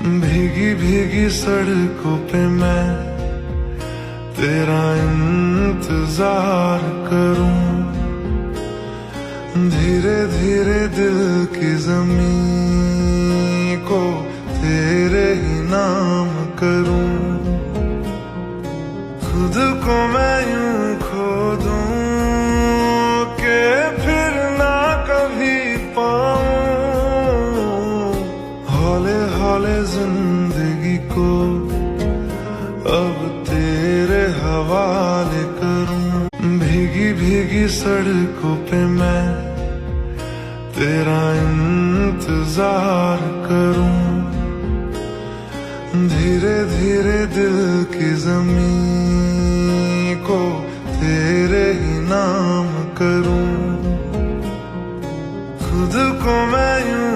भीगी भीगी सड़कों पे मैं तेरा इंतजार करूं, धीरे धीरे दिल की ज़मीं को तेरे ही नाम करूं। खुद को मैं यूं खो दूं कि फिर ना कभी पाऊं, हौले हौले जिंदगी को अब तेरे हवाले करूं। भीगी भीगी सड़कों पे मैं तेरा इंतजार करूं, धीरे धीरे दिल की ज़मीं को तेरे ही नाम करूं। खुद को मैं यूं